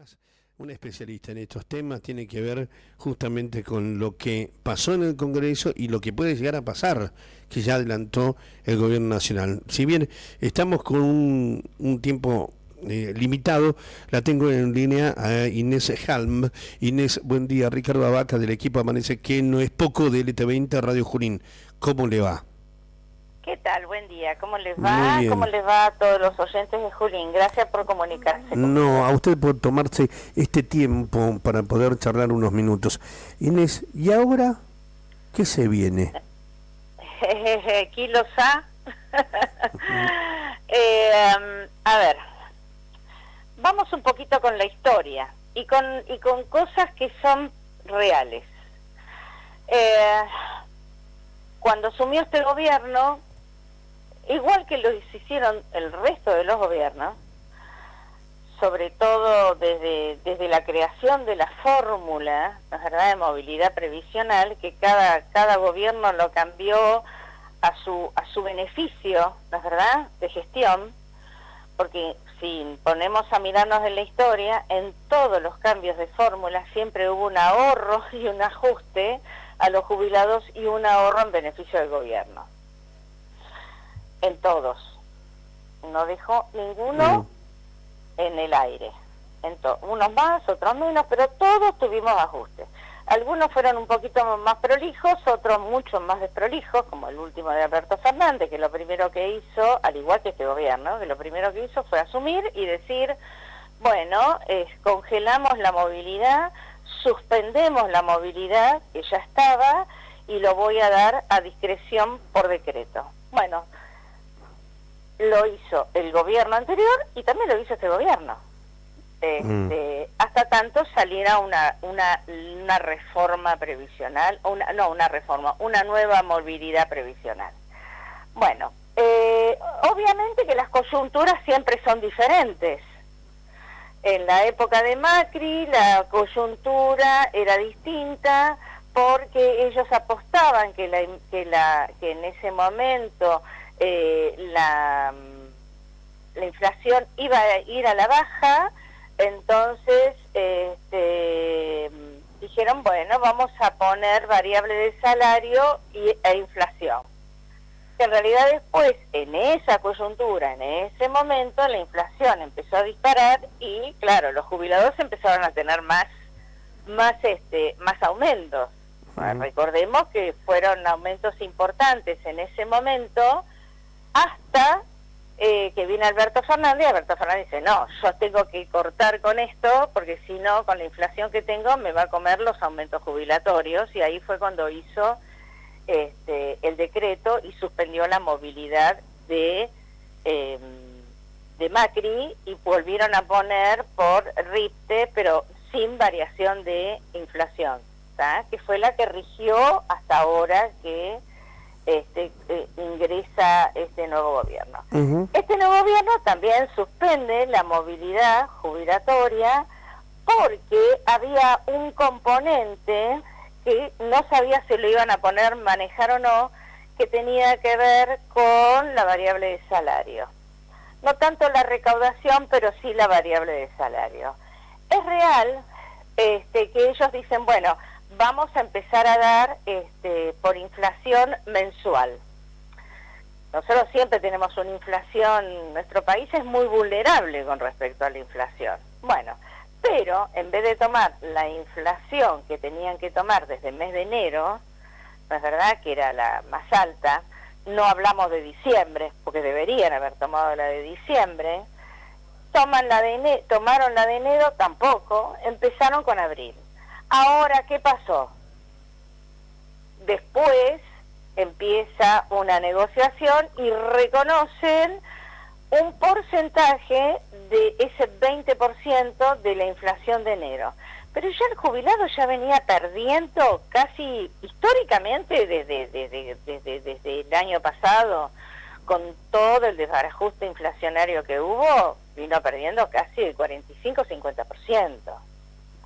además un especialista en estos temas, tiene que ver justamente con lo que pasó en el Congreso y lo que puede llegar a pasar, que ya adelantó el Gobierno Nacional. Si bien estamos con un tiempo limitado, la tengo en línea a Inés Halm. Inés, buen día. Ricardo Abaca del equipo Amanece, que no es poco, de LT20 Radio Junín. ¿Cómo le va? ¿Qué tal? Buen día. ¿Cómo les Muy va? bien. ¿Cómo les va a todos los oyentes de Junín? Gracias por comunicarse conmigo. No, a usted por tomarse este tiempo para poder charlar unos minutos. Inés, ¿y ahora qué se viene? Kilos A. A ver, vamos un poquito con la historia y con cosas que son reales. Cuando asumió este gobierno, igual que lo hicieron el resto de los gobiernos, sobre todo desde la creación de la fórmula, ¿no es verdad?, de movilidad previsional, que cada gobierno lo cambió a su beneficio, ¿no es verdad?, de gestión, porque si ponemos a mirarnos en la historia, en todos los cambios de fórmula siempre hubo un ahorro y un ajuste a los jubilados y un ahorro en beneficio del gobierno. En todos. No dejó ninguno en el aire. Unos más, otros menos, pero todos tuvimos ajustes. Algunos fueron un poquito más prolijos, otros mucho más desprolijos, como el último de Alberto Fernández, que lo primero que hizo, al igual que este gobierno, que lo primero que hizo fue asumir y decir, bueno, congelamos la movilidad, suspendemos la movilidad que ya estaba y lo voy a dar a discreción por decreto. Bueno, lo hizo el gobierno anterior y también lo hizo este gobierno. Hasta tanto saliera una reforma previsional, una nueva movilidad previsional. Bueno, obviamente que las coyunturas siempre son diferentes. En la época de Macri la coyuntura era distinta porque ellos apostaban que en ese momento la inflación iba a ir a la baja. Entonces dijeron, bueno, vamos a poner variable de salario e inflación. En realidad después, en esa coyuntura, en ese momento, la inflación empezó a disparar y, claro, los jubilados empezaron a tener más aumentos. Recordemos que fueron aumentos importantes en ese momento hasta que viene Alberto Fernández, y Alberto Fernández dice, no, yo tengo que cortar con esto, porque si no, con la inflación que tengo, me va a comer los aumentos jubilatorios, y ahí fue cuando hizo el decreto y suspendió la movilidad de Macri, y volvieron a poner por RIPTE, pero sin variación de inflación, ¿tá?, que fue la que rigió hasta ahora que ingresa este nuevo gobierno. Este nuevo gobierno también suspende la movilidad jubilatoria porque había un componente que no sabía si lo iban a manejar o no, que tenía que ver con la variable de salario. No tanto la recaudación, pero sí la variable de salario. Es real que ellos dicen, bueno, vamos a empezar a dar por inflación mensual. Nosotros siempre tenemos una inflación, nuestro país es muy vulnerable con respecto a la inflación. Bueno, pero en vez de tomar la inflación que tenían que tomar desde el mes de enero, no es verdad que era la más alta, no hablamos de diciembre, porque deberían haber tomado la de diciembre, tomaron la de enero, tampoco, empezaron con abril. Ahora, ¿qué pasó? Después empieza una negociación y reconocen un porcentaje de ese 20% de la inflación de enero. Pero ya el jubilado ya venía perdiendo casi históricamente desde el año pasado, con todo el desbarajuste inflacionario que hubo, vino perdiendo casi el 45-50%.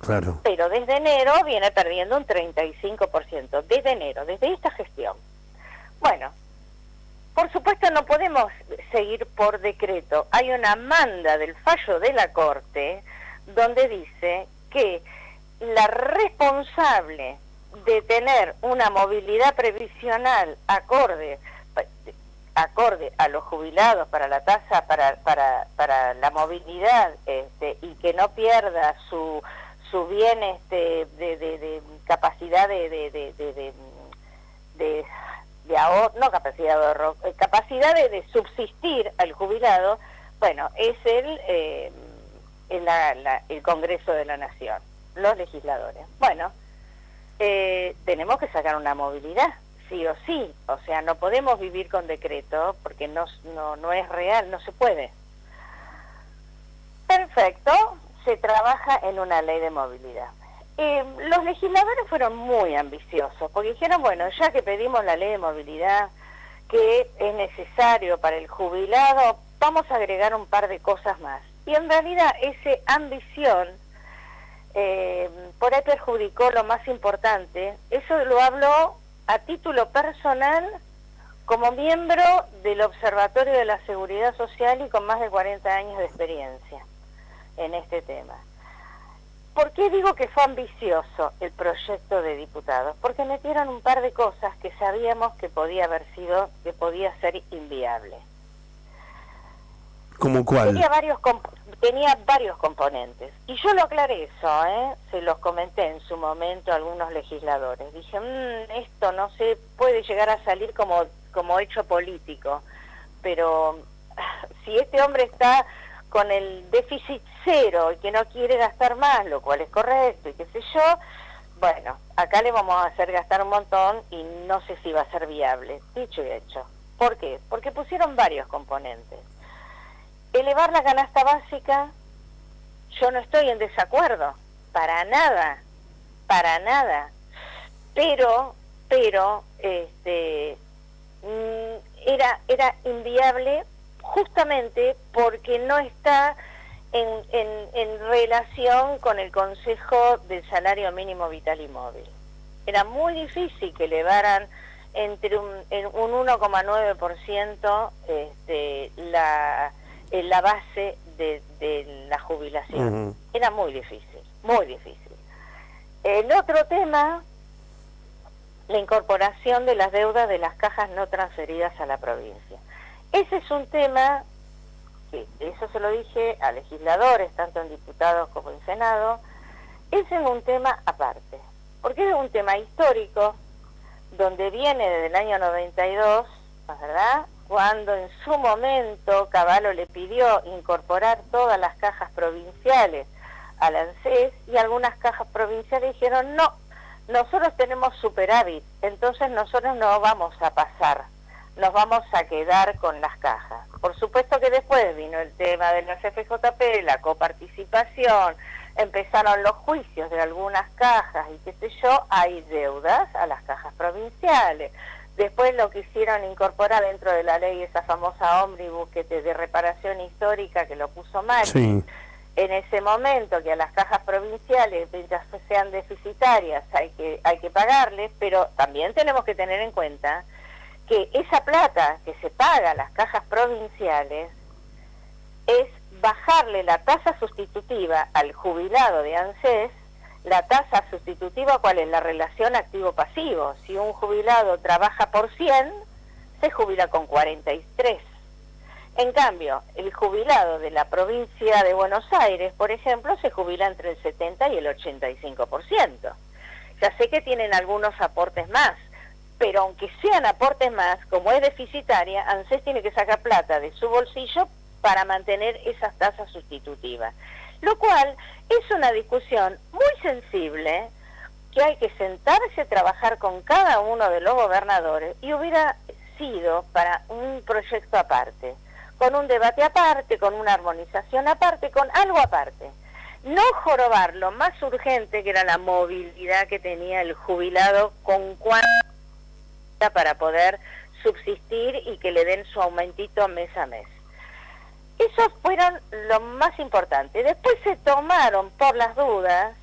Claro. Pero desde enero viene perdiendo un 35%, desde enero, desde esta gestión. Bueno, por supuesto no podemos seguir por decreto. Hay una manda del fallo de la Corte donde dice que la responsable de tener una movilidad previsional acorde a los jubilados para la tasa, para la movilidad, y que no pierda su bien de capacidad de ahorro, no capacidad de ahorro, capacidad de subsistir al jubilado, bueno, es el Congreso de la Nación, los legisladores. Bueno, tenemos que sacar una movilidad, sí o sí, o sea, no podemos vivir con decreto porque no es real, no se puede. Perfecto, se trabaja en una ley de movilidad. Los legisladores fueron muy ambiciosos porque dijeron, bueno, ya que pedimos la ley de movilidad, que es necesario para el jubilado, vamos a agregar un par de cosas más. Y en realidad esa ambición por ahí perjudicó lo más importante. Eso lo hablo a título personal como miembro del Observatorio de la Seguridad Social y con más de 40 años de experiencia en este tema. ¿Por qué digo que fue ambicioso el proyecto de diputados? Porque metieron un par de cosas que sabíamos que podía ser inviable. ¿Cómo cuál? Tenía varios componentes. Y yo lo aclaré eso, se los comenté en su momento a algunos legisladores. Dije, esto no se puede llegar a salir como hecho político, pero si este hombre está con el déficit cero y que no quiere gastar más, lo cual es correcto y qué sé yo, bueno, acá le vamos a hacer gastar un montón y no sé si va a ser viable, dicho y hecho. ¿Por qué? Porque pusieron varios componentes. Elevar la canasta básica, yo no estoy en desacuerdo, para nada, pero era inviable justamente porque no está en relación con el Consejo del Salario Mínimo Vital y Móvil. Era muy difícil que elevaran entre un 1,9% la base de la jubilación. Era muy difícil, muy difícil. El otro tema, la incorporación de las deudas de las cajas no transferidas a la provincia. Ese es un tema que, eso se lo dije a legisladores, tanto en diputados como en Senado, ese es un tema aparte, porque es un tema histórico, donde viene desde el año 92, ¿verdad?, cuando en su momento Cavallo le pidió incorporar todas las cajas provinciales al ANSES, y algunas cajas provinciales dijeron, no, nosotros tenemos superávit, entonces nosotros no vamos a pasar, nos vamos a quedar con las cajas. Por supuesto que después vino el tema de las FJP, la coparticipación, empezaron los juicios de algunas cajas y qué sé yo, hay deudas a las cajas provinciales. Después lo quisieron incorporar dentro de la ley, esa famosa ómnibus de reparación histórica que lo puso mal. Sí. En ese momento que a las cajas provinciales, mientras sean deficitarias, hay que pagarles, pero también tenemos que tener en cuenta que esa plata que se paga a las cajas provinciales es bajarle la tasa sustitutiva al jubilado de ANSES. La tasa sustitutiva, ¿cuál es? La relación activo-pasivo. Si un jubilado trabaja por 100, se jubila con 43. En cambio, el jubilado de la provincia de Buenos Aires, por ejemplo, se jubila entre el 70 y el 85%. Ya sé que tienen algunos aportes más, pero aunque sean aportes más, como es deficitaria, ANSES tiene que sacar plata de su bolsillo para mantener esas tasas sustitutivas. Lo cual es una discusión muy sensible, que hay que sentarse a trabajar con cada uno de los gobernadores, y hubiera sido para un proyecto aparte, con un debate aparte, con una armonización aparte, con algo aparte. No jorobar lo más urgente, que era la movilidad que tenía el jubilado con cuánta para poder subsistir y que le den su aumentito mes a mes. Esos fueron lo más importante. Después se tomaron por las dudas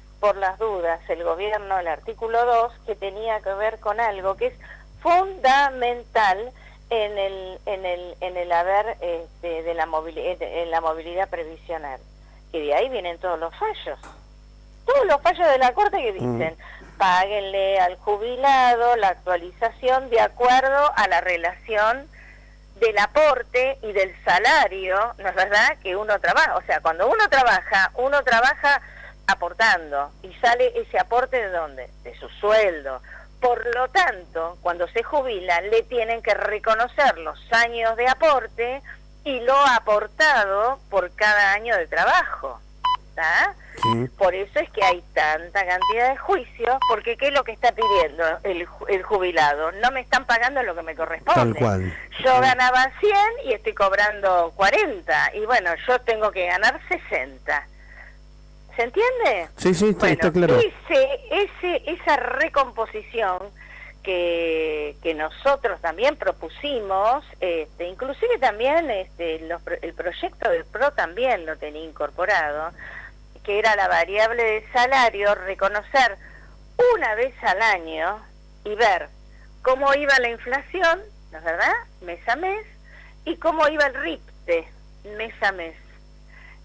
el gobierno, el artículo 2, que tenía que ver con algo que es fundamental en el haber de la movilidad previsional, que de ahí vienen todos los fallos. Todos los fallos de la Corte que dicen, páguenle al jubilado la actualización de acuerdo a la relación del aporte y del salario, ¿no es verdad?, que uno trabaja. O sea, cuando uno trabaja aportando y sale ese aporte ¿de dónde? De su sueldo. Por lo tanto, cuando se jubila, le tienen que reconocer los años de aporte y lo aportado por cada año de trabajo. ¿Está? Sí. Por eso es que hay tanta cantidad de juicios, porque ¿qué es lo que está pidiendo el jubilado? No me están pagando lo que me corresponde. Tal cual. Yo ganaba 100 y estoy cobrando 40, y bueno, yo tengo que ganar 60. ¿Se entiende? Sí, está claro. Esa recomposición que nosotros también propusimos, inclusive también el proyecto del PRO también lo tenía incorporado, que era la variable de salario, reconocer una vez al año y ver cómo iba la inflación, ¿no es verdad?, mes a mes, y cómo iba el RIPTE, mes a mes.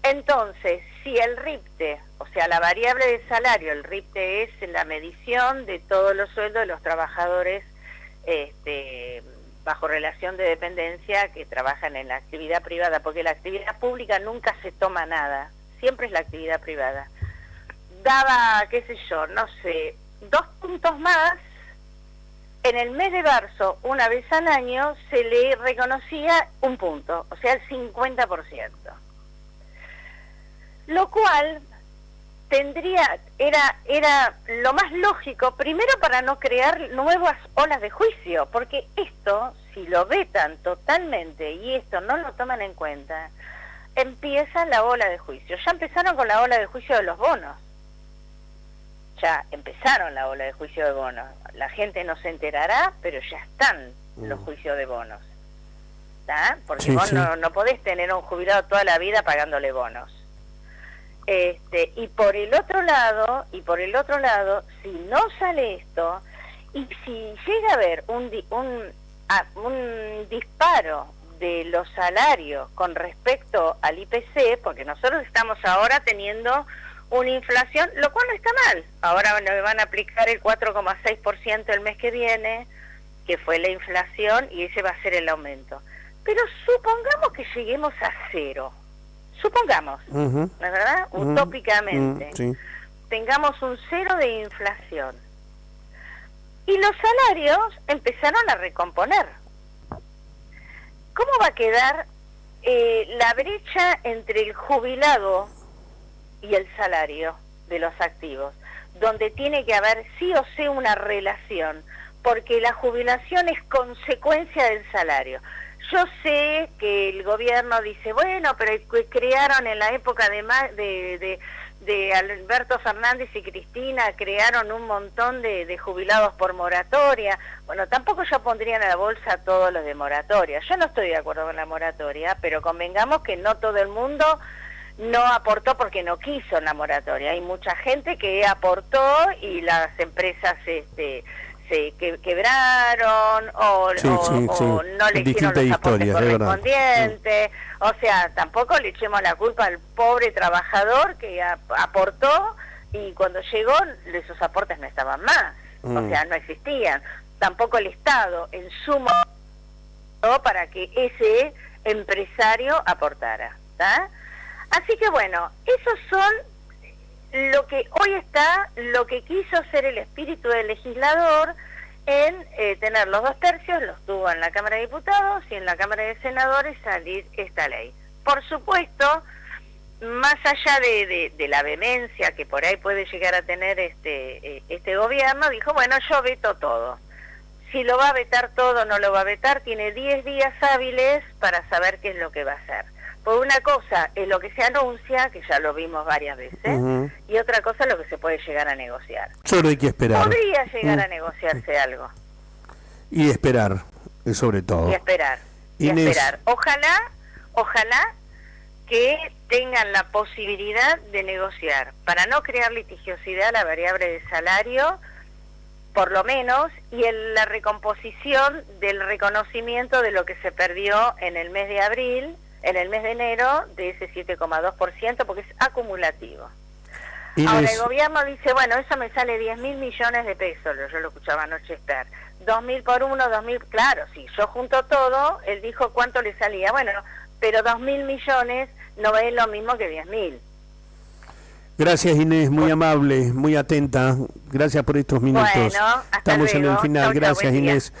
Entonces, si el RIPTE, o sea, la variable de salario, el RIPTE es la medición de todos los sueldos de los trabajadores bajo relación de dependencia que trabajan en la actividad privada, porque la actividad pública nunca se toma nada, siempre es la actividad privada. Daba, qué sé yo, no sé, 2 puntos más. En el mes de marzo, una vez al año, se le reconocía 1 punto, o sea, el 50%. Lo cual era lo más lógico, primero para no crear nuevas olas de juicio, porque esto, si lo vetan totalmente y esto no lo toman en cuenta, empieza la ola de juicio. Ya empezaron con la ola de juicio de los bonos. Ya empezaron la ola de juicio de bonos. La gente no se enterará, pero ya están los juicios de bonos. ¿Tá? Porque Sí, vos sí. no podés tener a un jubilado toda la vida pagándole bonos. Y por el otro lado, si no sale esto, y si llega a haber un disparo de los salarios con respecto al IPC, porque nosotros estamos ahora teniendo una inflación, lo cual no está mal. Ahora me van a aplicar el 4,6% el mes que viene, que fue la inflación, y ese va a ser el aumento. Pero supongamos que lleguemos a 0. Supongamos, ¿no es verdad? Utópicamente. Sí. Tengamos un 0 de inflación. Y los salarios empezaron a recomponer. ¿Cómo va a quedar la brecha entre el jubilado y el salario de los activos? Donde tiene que haber sí o sí una relación, porque la jubilación es consecuencia del salario. Yo sé que el gobierno dice, bueno, pero crearon en la época de Alberto Fernández y Cristina, crearon un montón de jubilados por moratoria. Bueno, tampoco yo pondría en la bolsa todos los de moratoria. Yo no estoy de acuerdo con la moratoria, pero convengamos que no todo el mundo no aportó porque no quiso una moratoria. Hay mucha gente que aportó y las empresas se quebraron o no le hicieron los aportes correspondientes. O sea, tampoco le echemos la culpa al pobre trabajador que aportó y cuando llegó esos aportes no estaban más. O sea, no existían. Tampoco el Estado en su momento para que ese empresario aportara. ¿Tá? Así que bueno, esos son lo que hoy está, lo que quiso hacer el espíritu del legislador en tener los 2/3, los tuvo en la Cámara de Diputados y en la Cámara de Senadores salir esta ley. Por supuesto, más allá de la vehemencia que por ahí puede llegar a tener este gobierno, dijo, bueno, yo veto todo. Si lo va a vetar todo o no lo va a vetar, tiene 10 días hábiles para saber qué es lo que va a hacer. Por una cosa es lo que se anuncia, que ya lo vimos varias veces, y otra cosa es lo que se puede llegar a negociar. Solo hay que esperar. Podría llegar a negociarse algo. Y esperar, sobre todo. Y esperar. Ojalá que tengan la posibilidad de negociar, para no crear litigiosidad la variable de salario, por lo menos, y en la recomposición del reconocimiento de lo que se perdió en el mes de abril, en el mes de enero de ese 7,2% porque es acumulativo. Inés. Ahora el gobierno dice, bueno, eso me sale 10.000 millones de pesos, yo lo escuchaba anoche estar, 2.000 por uno, 2.000, claro, si yo junto todo, él dijo cuánto le salía, bueno, pero 2.000 millones no es lo mismo que 10.000. Gracias, Inés, muy amable, muy atenta. Gracias por estos minutos. Bueno, hasta Estamos luego. en el final. Chau, chau, Gracias, buen día. Inés.